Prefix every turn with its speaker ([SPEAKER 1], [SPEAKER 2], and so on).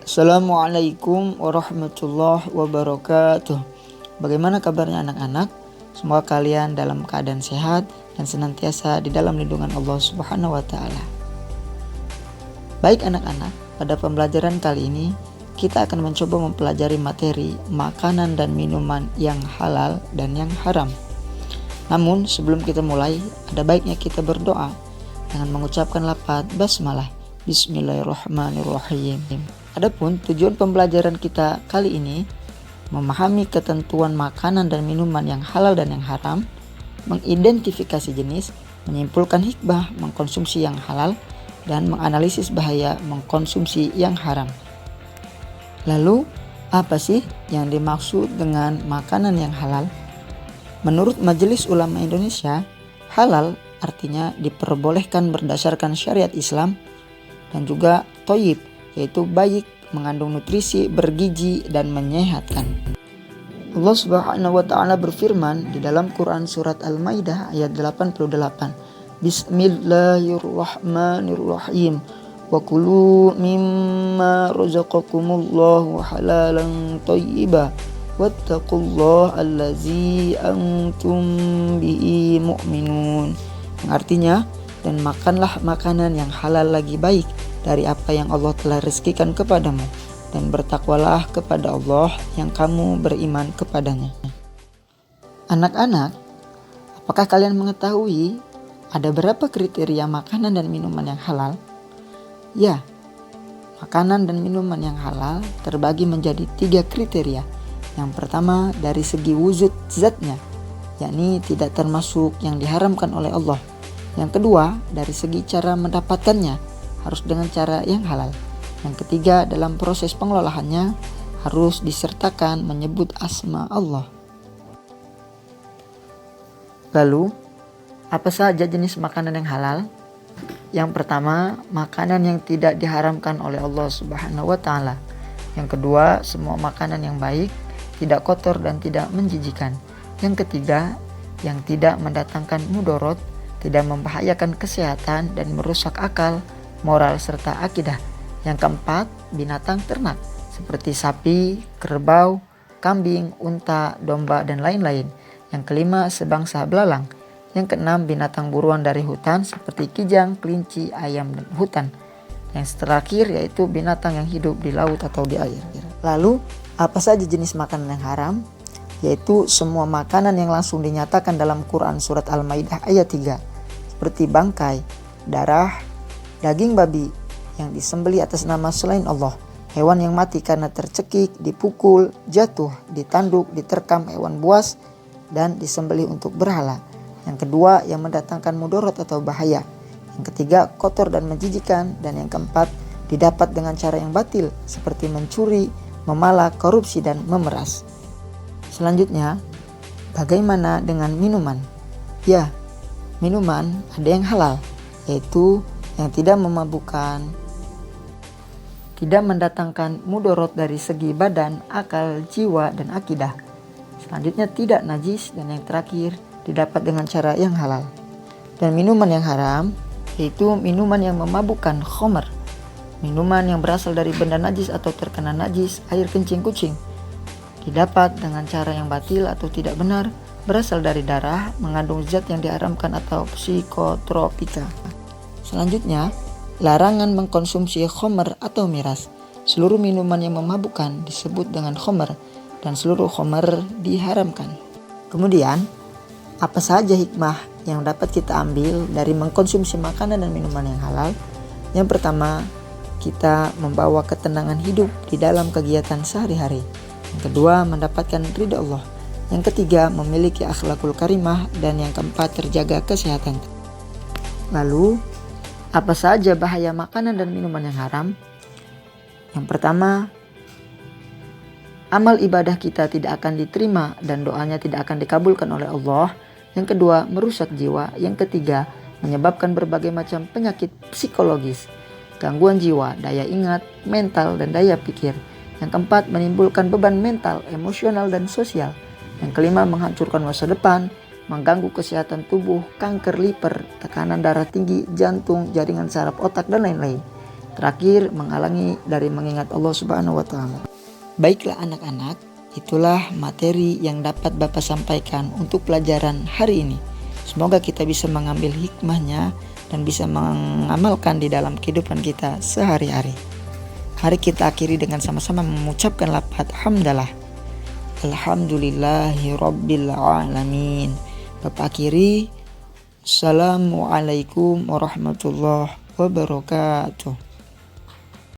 [SPEAKER 1] Assalamualaikum warahmatullahi wabarakatuh. Bagaimana kabarnya anak-anak? Semoga kalian dalam keadaan sehat dan senantiasa di dalam lindungan Allah Subhanahu wa Ta'ala. Baik anak-anak, pada pembelajaran kali ini kita akan mencoba mempelajari materi makanan dan minuman yang halal dan yang haram. Namun sebelum kita mulai, ada baiknya kita berdoa dengan mengucapkan lafaz basmalah. Bismillahirrahmanirrahim. Adapun tujuan pembelajaran kita kali ini memahami ketentuan makanan dan minuman yang halal dan yang haram, mengidentifikasi jenis, menyimpulkan hikmah mengkonsumsi yang halal, dan menganalisis bahaya mengkonsumsi yang haram. Lalu, apa sih yang dimaksud dengan makanan yang halal? Menurut Majelis Ulama Indonesia, halal artinya diperbolehkan berdasarkan syariat Islam, dan juga thayyib, yaitu baik, mengandung nutrisi, bergizi, dan menyehatkan. Allah Subhanahu wa Ta'ala berfirman di dalam Quran surat Al-Maidah ayat 88. Bismillahirrahmanirrahim. Wa kulu mimma razaqakumullahu halalan thayyiba wattaqullaha allazi antum bihi mu'minun. Yang artinya, dan makanlah makanan yang halal lagi baik dari apa yang Allah telah rezekikan kepadamu, dan bertakwalah kepada Allah yang kamu beriman kepadanya. Anak-anak, apakah kalian mengetahui ada berapa kriteria makanan dan minuman yang halal? Ya, makanan dan minuman yang halal terbagi menjadi 3 kriteria. Yang pertama dari segi wujud zatnya, yakni tidak termasuk yang diharamkan oleh Allah. Yang kedua, dari segi cara mendapatkannya, harus dengan cara yang halal. Yang ketiga, dalam proses pengelolaannya harus disertakan menyebut asma Allah. Lalu, apa saja jenis makanan yang halal? Yang pertama, makanan yang tidak diharamkan oleh Allah Subhanahu wa Ta'ala. Yang kedua, semua makanan yang baik, tidak kotor dan tidak menjijikan. Yang ketiga, yang tidak mendatangkan mudorot, tidak membahayakan kesehatan dan merusak akal, moral, serta akidah. Yang keempat, binatang ternak seperti sapi, kerbau, kambing, unta, domba, dan lain-lain. Yang kelima, sebangsa belalang. Yang keenam, binatang buruan dari hutan seperti kijang, kelinci, ayam, dan hutan. Yang terakhir yaitu binatang yang hidup di laut atau di air. Lalu, apa saja jenis makanan yang haram? Yaitu semua makanan yang langsung dinyatakan dalam Quran surat Al-Maidah ayat 3, seperti bangkai, darah, daging babi yang disembelih atas nama selain Allah, hewan yang mati karena tercekik, dipukul, jatuh, ditanduk, diterkam hewan buas, dan disembelih untuk berhala. Yang kedua, yang mendatangkan mudarat atau bahaya. Yang ketiga, kotor dan menjijikan. Dan yang keempat, didapat dengan cara yang batil seperti mencuri, memalak, korupsi, dan memeras. Selanjutnya, bagaimana dengan minuman? Ya, minuman ada yang halal, yaitu yang tidak memabukkan, tidak mendatangkan mudarat dari segi badan, akal, jiwa, dan akidah. Selanjutnya tidak najis, dan yang terakhir didapat dengan cara yang halal. Dan minuman yang haram, yaitu minuman yang memabukkan, khamr, minuman yang berasal dari benda najis atau terkena najis, air kencing kucing, didapat dengan cara yang batil atau tidak benar, berasal dari darah, mengandung zat yang diharamkan atau psikotropika. Selanjutnya, larangan mengkonsumsi khamr atau miras. Seluruh minuman yang memabukkan disebut dengan khamr, dan seluruh khamr diharamkan. Kemudian, apa saja hikmah yang dapat kita ambil dari mengkonsumsi makanan dan minuman yang halal? Yang pertama, kita membawa ketenangan hidup di dalam kegiatan sehari-hari. Yang kedua, mendapatkan ridha Allah. Yang ketiga, memiliki akhlakul karimah. Dan yang keempat, terjaga kesehatan. Lalu, apa saja bahaya makanan dan minuman yang haram? Yang pertama, amal ibadah kita tidak akan diterima dan doanya tidak akan dikabulkan oleh Allah. Yang kedua, merusak jiwa. Yang ketiga, menyebabkan berbagai macam penyakit psikologis, gangguan jiwa, daya ingat, mental, dan daya pikir. Yang keempat, menimbulkan beban mental, emosional, dan sosial. Yang kelima, menghancurkan masa depan, mengganggu kesehatan tubuh, kanker liver, tekanan darah tinggi, jantung, jaringan saraf otak, dan lain-lain. Terakhir, menghalangi dari mengingat Allah Subhanahu wa Ta'ala. Baiklah anak-anak, itulah materi yang dapat Bapak sampaikan untuk pelajaran hari ini. Semoga kita bisa mengambil hikmahnya dan bisa mengamalkan di dalam kehidupan kita sehari-hari. Mari kita akhiri dengan sama-sama mengucapkan lafaz hamdalah. Alhamdulillahi rabbil alamin. Bapak akhiri. Assalamualaikum warahmatullahi wabarakatuh.